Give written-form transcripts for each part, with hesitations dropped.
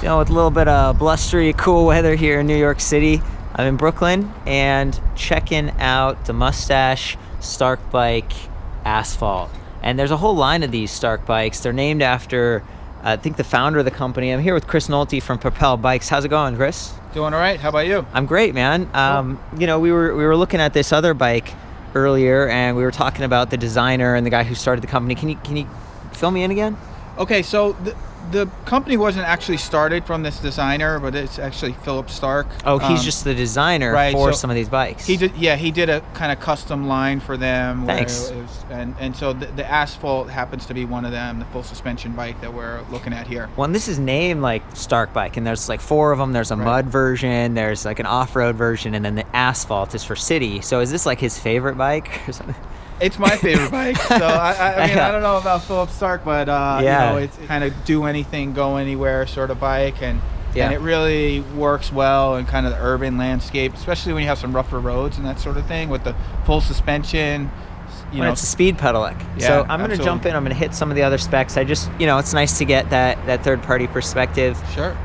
With a little bit of blustery, cool weather here in New York City. I'm in Brooklyn and checking out the Moustache StarckBike Asphalt. And there's a whole line of these Starck bikes. They're named after, I think, the founder of the company. I'm here with Chris Nolte from Propel Bikes. How's it going, Chris? Doing all right. How about you? I'm great, man. Cool. We were looking at this other bike earlier, and we were talking about the designer and the guy who started the company. Can you fill me in again? Okay, so the company wasn't actually started from this designer, but it's actually Philip Starck. Oh, he's just the designer for some of these bikes. He did a kind of custom line for them. Thanks. And so the Asphalt happens to be one of them, the full suspension bike that we're looking at here. Well, and this is named like StarckBike, and there's like 4 of them. There's a mud version, there's like an off-road version, and then the Asphalt is for city. So is this like his favorite bike or something? It's my favorite bike. So I mean, I don't know about Philip Starck, but it's kind of do anything, go anywhere sort of bike, and it really works well in kind of the urban landscape, especially when you have some rougher roads and that sort of thing with the full suspension. It's a speed pedelec. Yeah, so I'm going to jump in. I'm going to hit some of the other specs. I just, it's nice to get that third-party perspective. Sure.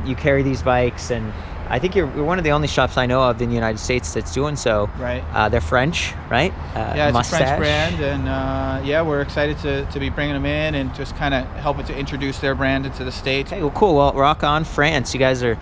You carry these bikes, and I think you're one of the only shops I know of in the United States that's doing so. Right. They're French, right? Yeah, it's Moustache. a French brand, and we're excited to be bringing them in and just kind of helping to introduce their brand into the States. Okay, well, cool. Well, rock on, France. You guys are,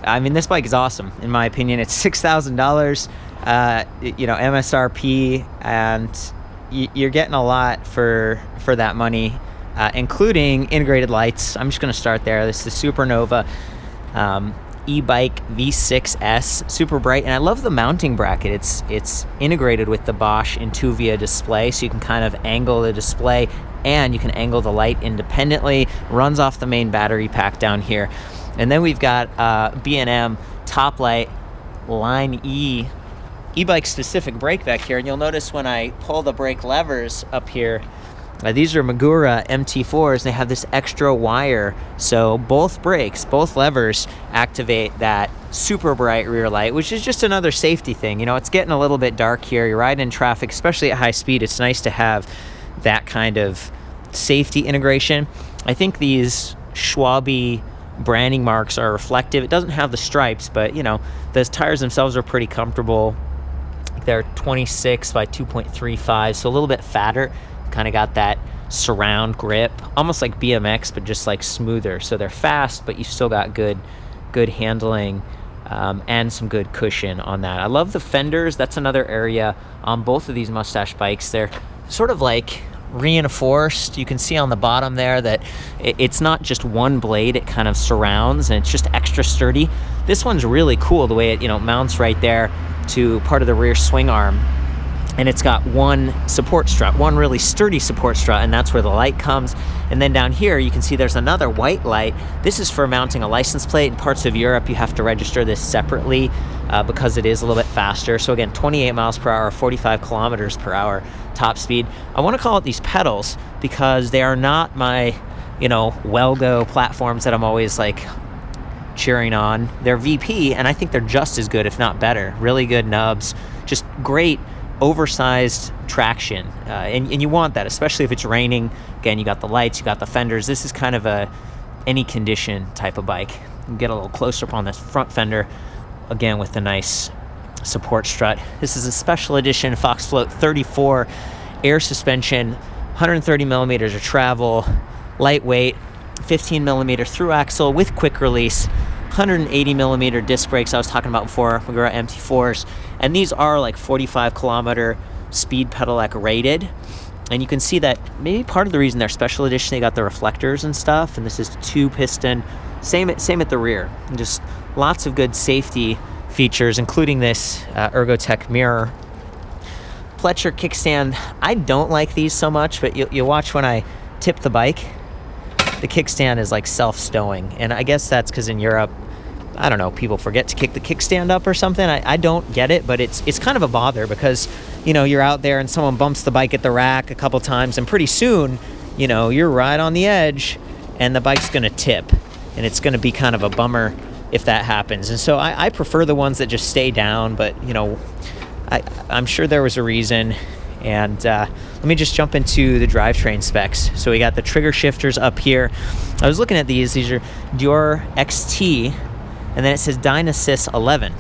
this bike is awesome, in my opinion. It's $6,000, MSRP, and you're getting a lot for that money, including integrated lights. I'm just going to start there. This is the Supernova e-bike V6S, super bright, and I love the mounting bracket. It's integrated with the Bosch Intuvia display, so you can kind of angle the display and you can angle the light independently. Runs off the main battery pack down here. And then we've got B&M top light line e-bike specific brake back here, and you'll notice when I pull the brake levers up here, these are Magura MT4s. They have this extra wire, so both levers activate that super bright rear light, which is just another safety thing. It's getting a little bit dark here. You're riding in traffic, especially at high speed. It's nice to have that kind of safety integration. I think these Schwabe branding marks are reflective. It doesn't have the stripes, but the tires themselves are pretty comfortable. They're 26 by 2.35, so a little bit fatter. Kind of got that surround grip, almost like BMX, but just like smoother. So they're fast, but you still got good handling and some good cushion on that. I love the fenders. That's another area on both of these Moustache bikes. They're sort of like reinforced. You can see on the bottom there that it's not just one blade. It kind of surrounds, and it's just extra sturdy. This one's really cool the way it mounts right there to part of the rear swing arm. And it's got one support strut, one really sturdy support strut, and that's where the light comes. And then down here, you can see there's another white light. This is for mounting a license plate. In parts of Europe, you have to register this separately because it is a little bit faster. So again, 28 miles per hour, 45 kilometers per hour top speed. I want to call it these pedals because they are not my, Welgo platforms that I'm always like cheering on. They're VP, and I think they're just as good, if not better. Really good nubs, just great oversized traction, and you want that, especially if it's raining. Again, you got the lights, you got the fenders. This is kind of a any condition type of bike. You can get a little closer up on this front fender, again with the nice support strut. This is a special edition Fox Float 34 air suspension, 130 millimeters of travel, lightweight, 15 millimeter through axle with quick release, 180 millimeter disc brakes I was talking about before, Magura MT4s, and these are like 45 kilometer speed pedelec rated. And you can see that maybe part of the reason they're special edition, they got the reflectors and stuff, and this is 2-piston, same at the rear. And just lots of good safety features, including this Ergotech mirror. Pletcher kickstand, I don't like these so much, but you'll watch when I tip the bike, the kickstand is like self-stowing, and I guess that's because in Europe, I don't know, people forget to kick the kickstand up or something. I don't get it, but it's kind of a bother because, you're out there and someone bumps the bike at the rack a couple times, and pretty soon, you're right on the edge, and the bike's going to tip, and it's going to be kind of a bummer if that happens. And so I prefer the ones that just stay down, but, I'm sure there was a reason. And let me just jump into the drivetrain specs. So we got the trigger shifters up here. I was looking at these are Dior XT, and then it says Dynasys 11.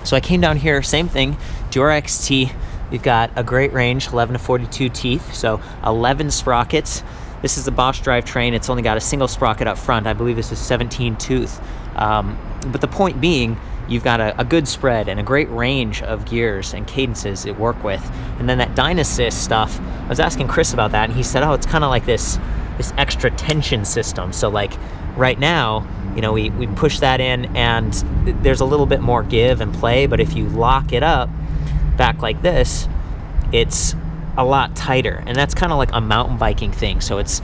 So I came down here, same thing, Dior XT. We've got a great range, 11 to 42 teeth, so 11 sprockets. This is the Bosch drivetrain. It's only got a single sprocket up front. I believe this is 17 tooth. But the point being, you've got a good spread and a great range of gears and cadences to work with. And then that Dynasys stuff, I was asking Chris about that, and he said, oh, it's kind of like this extra tension system. So like right now, you know, we push that in and there's a little bit more give and play, but if you lock it up back like this, it's a lot tighter. And that's kind of like a mountain biking thing. So it's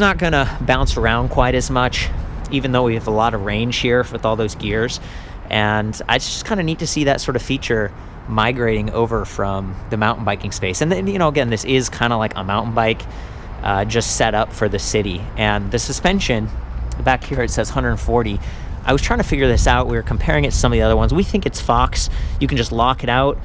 not gonna bounce around quite as much, even though we have a lot of range here with all those gears. And it's just kind of neat to see that sort of feature migrating over from the mountain biking space. And then, you know, again, this is kind of like a mountain bike just set up for the city. And the suspension, back here it says 140. I was trying to figure this out. We were comparing it to some of the other ones. We think it's Fox. You can just lock it out,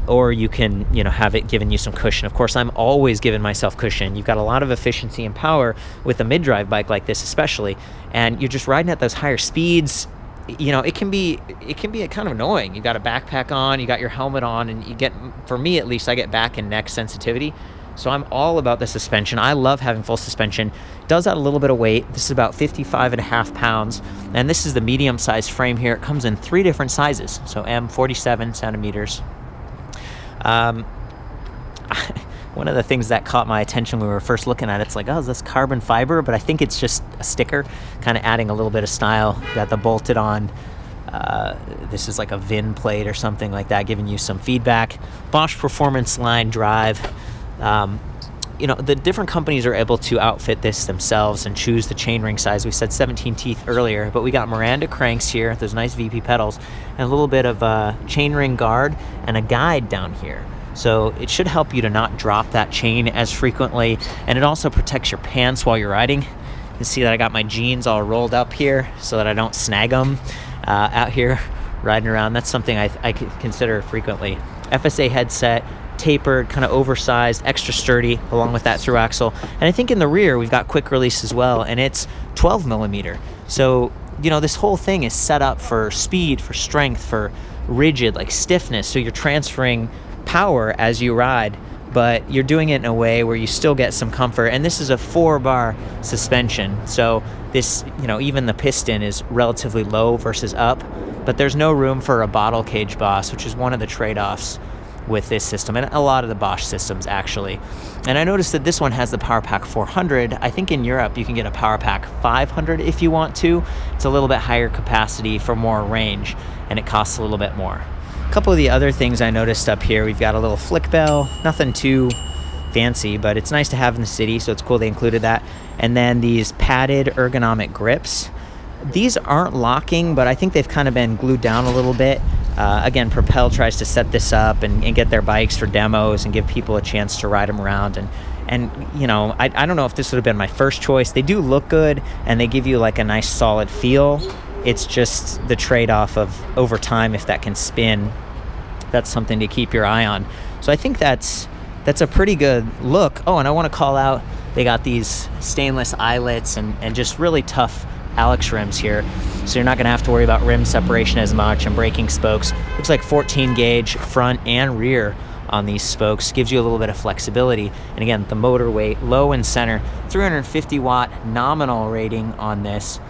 or you can, you know, have it giving you some cushion. Of course, I'm always giving myself cushion. You've got a lot of efficiency and power with a mid-drive bike like this especially, and you're just riding at those higher speeds. You know, it can be kind of annoying. You got a backpack on, you got your helmet on, and you get, for me at least, I get back and neck sensitivity. So I'm all about the suspension. I love having full suspension. It does add a little bit of weight. This is about 55.5 pounds. And this is the medium-sized frame here. It comes in 3 different sizes. So M, 47 centimeters. One of the things that caught my attention when we were first looking at it, it's like, oh, is this carbon fiber? But I think it's just a sticker, kind of adding a little bit of style. Got the bolted on. This is like a VIN plate or something like that, giving you some feedback. Bosch Performance line drive. You know, the different companies are able to outfit this themselves and choose the chainring size. We said 17 teeth earlier, but we got Miranda cranks here, those nice VP pedals, and a little bit of a chainring guard and a guide down here. So it should help you to not drop that chain as frequently, and it also protects your pants while you're riding. You can see that I got my jeans all rolled up here so that I don't snag them out here riding around. That's something I consider frequently. FSA headset, tapered, kind of oversized, extra sturdy, along with that through axle. And I think in the rear we've got quick release as well, and it's 12 millimeter. So, you know, this whole thing is set up for speed, for strength, for rigid, like stiffness. So you're transferring power as you ride, but you're doing it in a way where you still get some comfort. And this is a 4-bar suspension. So this, you know, even the piston is relatively low versus up, but there's no room for a bottle cage boss, which is one of the trade-offs with this system, and a lot of the Bosch systems actually. And I noticed that this one has the Powerpack 400. I think in Europe you can get a Powerpack 500 if you want to. It's a little bit higher capacity for more range, and it costs a little bit more. A couple of the other things I noticed up here, we've got a little flick bell, nothing too fancy, but it's nice to have in the city, so it's cool they included that. And then these padded ergonomic grips. These aren't locking, but I think they've kind of been glued down a little bit. Again, Propel tries to set this up and get their bikes for demos and give people a chance to ride them around. And you know, I don't know if this would have been my first choice. They do look good, and they give you like a nice solid feel. It's just the trade-off of over time, if that can spin, that's something to keep your eye on. So I think that's a pretty good look. Oh, and I want to call out, they got these stainless eyelets and just really tough Alex rims here, so you're not going to have to worry about rim separation as much and braking spokes. Looks like 14 gauge front and rear on these spokes, gives you a little bit of flexibility. And again, the motor weight low and center, 350 watt nominal rating on this.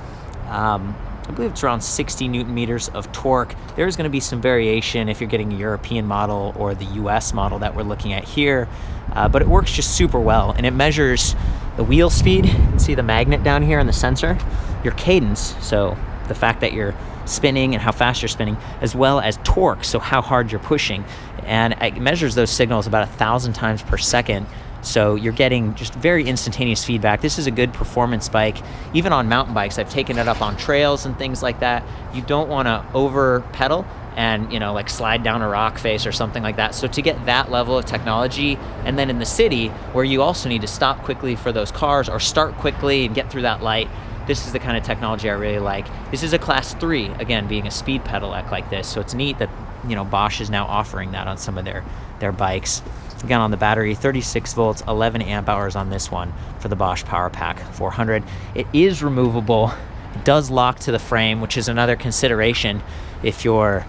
I believe it's around 60 newton meters of torque. There's going to be some variation if you're getting a European model or the US model that we're looking at here, but it works just super well, and it measures the wheel speed. You can see the magnet down here and the sensor, your cadence, so the fact that you're spinning and how fast you're spinning, as well as torque, so how hard you're pushing, and it measures those signals about 1,000 times per second. So you're getting just very instantaneous feedback. This is a good performance bike. Even on mountain bikes, I've taken it up on trails and things like that. You don't want to over pedal and, you know, like slide down a rock face or something like that. So to get that level of technology, and then in the city where you also need to stop quickly for those cars or start quickly and get through that light, this is the kind of technology I really like. This is a class 3, again, being a speed pedelec like this. So it's neat that, you know, Bosch is now offering that on some of their bikes. Again, on the battery, 36 volts, 11 amp hours on this one for the Bosch Powerpack 400. It is removable. It does lock to the frame, which is another consideration if you're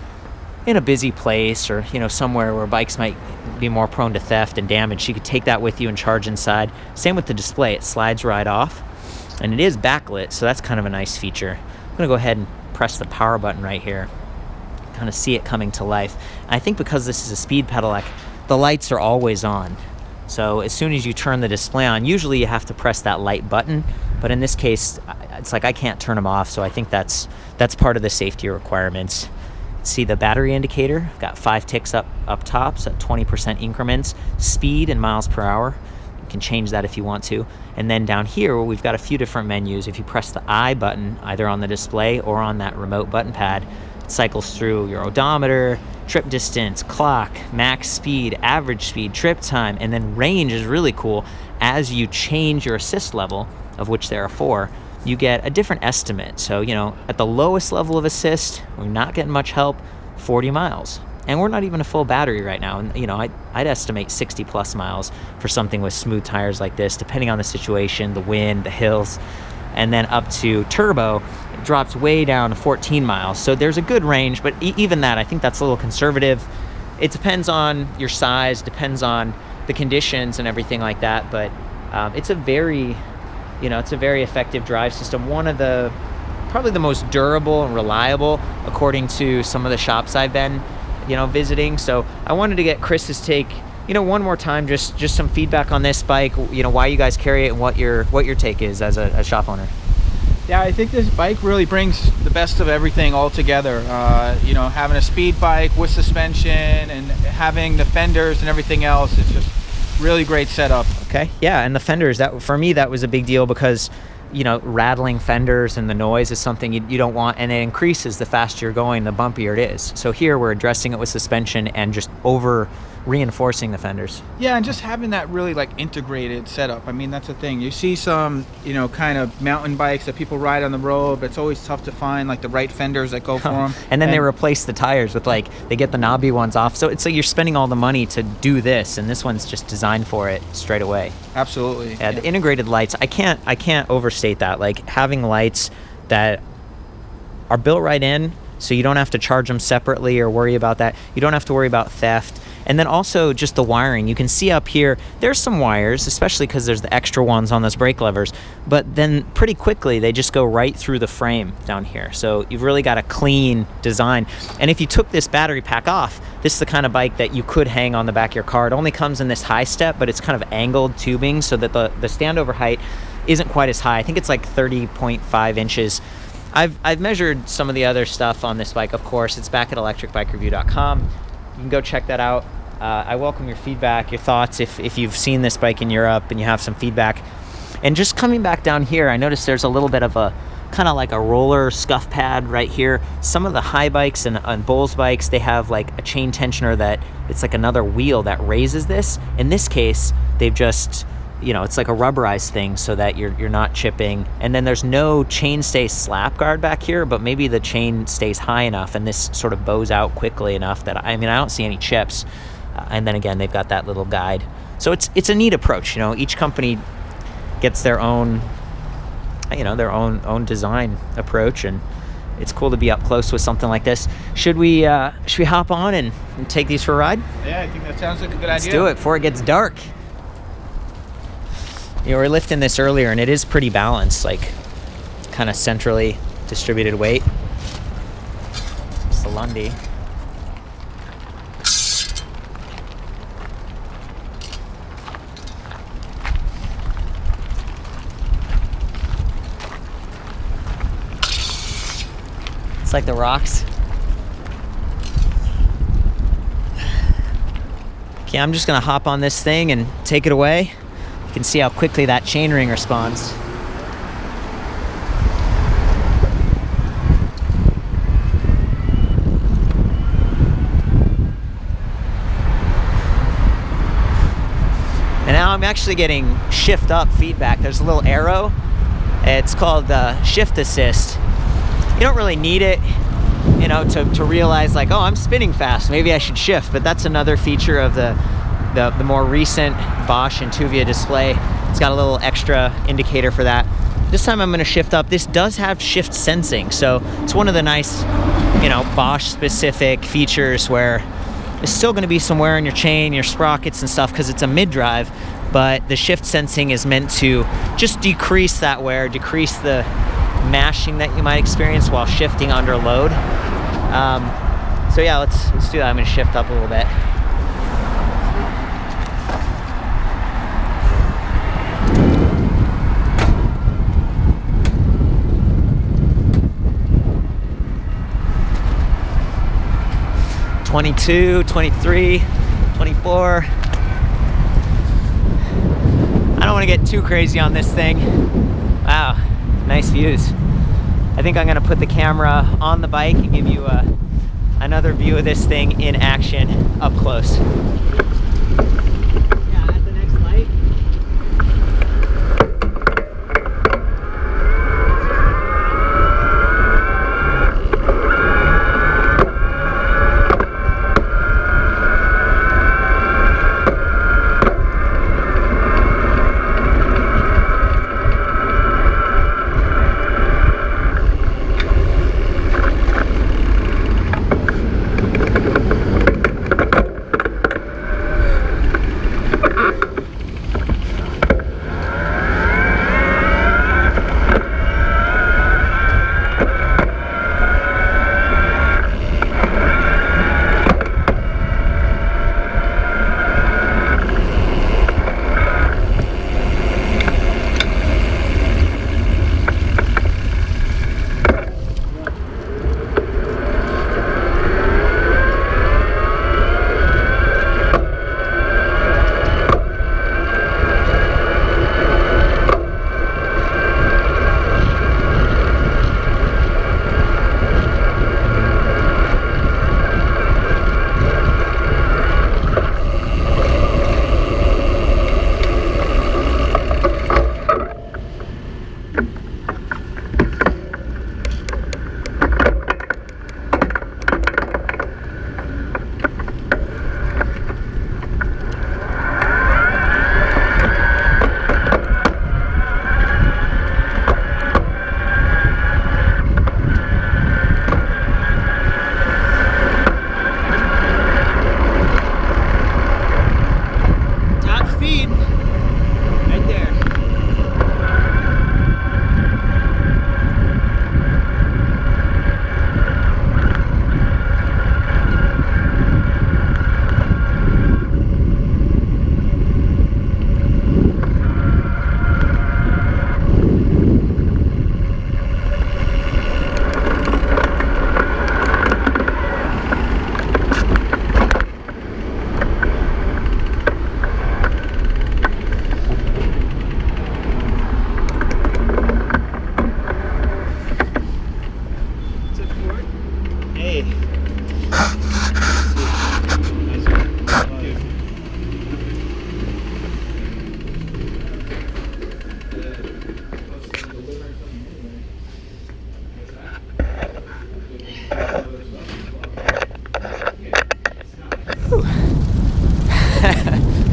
in a busy place or, you know, somewhere where bikes might be more prone to theft and damage. You could take that with you and charge inside. Same with the display. It slides right off, and it is backlit, so that's kind of a nice feature. I'm gonna go ahead and press the power button right here. Kind of see it coming to life. And I think because this is a speed pedelec, the lights are always on. So as soon as you turn the display on, usually you have to press that light button, but in this case, it's like I can't turn them off, so I think that's part of the safety requirements. See the battery indicator, got 5 ticks up top, so 20% increments, speed in miles per hour. You can change that if you want to. And then down here, we've got a few different menus. If you press the I button, either on the display or on that remote button pad, it cycles through your odometer, trip distance, clock, max speed, average speed, trip time, and then range is really cool. As you change your assist level, of which there are 4, you get a different estimate. So, you know, at the lowest level of assist, we're not getting much help, 40 miles. And we're not even a full battery right now. And, you know, I'd estimate 60 plus miles for something with smooth tires like this, depending on the situation, the wind, the hills. And then up to turbo, it drops way down to 14 miles. So there's a good range, but even that, I think that's a little conservative. It depends on your size, depends on the conditions and everything like that. But it's a very, you know, it's a very effective drive system. One of the, probably the most durable and reliable, according to some of the shops I've been, you know, visiting. So I wanted to get Chris's take, you know, one more time, just some feedback on this bike, you know, why you guys carry it and what your take is as a shop owner. Yeah, I think this bike really brings the best of everything all together. You know, having a speed bike with suspension and having the fenders and everything else, it's just really great setup. Okay, yeah, and the fenders, that for me, that was a big deal because, you know, rattling fenders and the noise is something you don't want, and it increases the faster you're going, the bumpier it is. So here we're addressing it with suspension and just over reinforcing the fenders. Yeah, and just having that really like integrated setup. I mean, that's the thing. You see some, you know, kind of mountain bikes that people ride on the road, but it's always tough to find like the right fenders that go for them. And then they replace the tires with like, they get the knobby ones off. So it's like you're spending all the money to do this, and this one's just designed for it straight away. Absolutely. Yeah, the integrated lights, I can't overstate that. Like having lights that are built right in, so you don't have to charge them separately or worry about that. You don't have to worry about theft. And then also just the wiring. You can see up here, there's some wires, especially because there's the extra ones on those brake levers, but then pretty quickly they just go right through the frame down here. So you've really got a clean design. And if you took this battery pack off, this is the kind of bike that you could hang on the back of your car. It only comes in this high step, but it's kind of angled tubing so that the standover height isn't quite as high. I think it's like 30.5 inches. I've measured some of the other stuff on this bike, of course. It's back at ElectricBikeReview.com. You can go check that out. I welcome your feedback, your thoughts, if you've seen this bike in Europe and you have some feedback. And just coming back down here, I noticed there's a little bit of a kind of like a roller scuff pad right here. Some of the high bikes and Bulls bikes, they have like a chain tensioner that it's like another wheel that raises this. In this case, they've just, you know, it's like a rubberized thing so that you're not chipping. And then there's no chainstay slap guard back here, but maybe the chain stays high enough and this sort of bows out quickly enough that, I mean, I don't see any chips. And then again, they've got that little guide. So it's a neat approach. You know, each company gets their own, you know, their own design approach, and it's cool to be up close with something like this. Should we hop on and take these for a ride? Yeah, I think that sounds like a good idea. Let's do it before it gets dark. You know, we were lifting this earlier, and it is pretty balanced, like kind of centrally distributed weight. It's the Lundy. It's like the rocks. Okay, I'm just gonna hop on this thing and take it away. You can see how quickly that chainring responds. And now I'm actually getting shift up feedback. There's a little arrow. It's called shift assist. You don't really need it, you know, to realize like, oh, I'm spinning fast, maybe I should shift. But that's another feature of the the more recent Bosch and Tuvia display. It's got a little extra indicator for that. This time I'm going to shift up. This does have shift sensing, so it's one of the nice, you know, Bosch specific features where there's still going to be some wear on your chain, your sprockets and stuff because it's a mid-drive, but the shift sensing is meant to just decrease that wear, decrease the mashing that you might experience while shifting under load. So yeah, let's do that. I'm going to shift up a little bit. "22, 23, 24. I don't want to get too crazy on this thing. Wow, nice views. I think I'm going to put the camera on the bike and give you another view of this thing in action up close. Yeah, at the next light.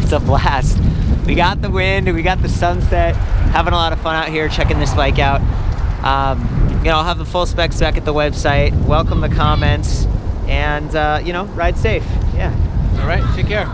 It's a blast. We got the wind, we got the sunset, having a lot of fun out here checking this bike out. You know, I'll have the full specs back at the website. Welcome the comments, and you know, ride safe. Yeah. All right, take care.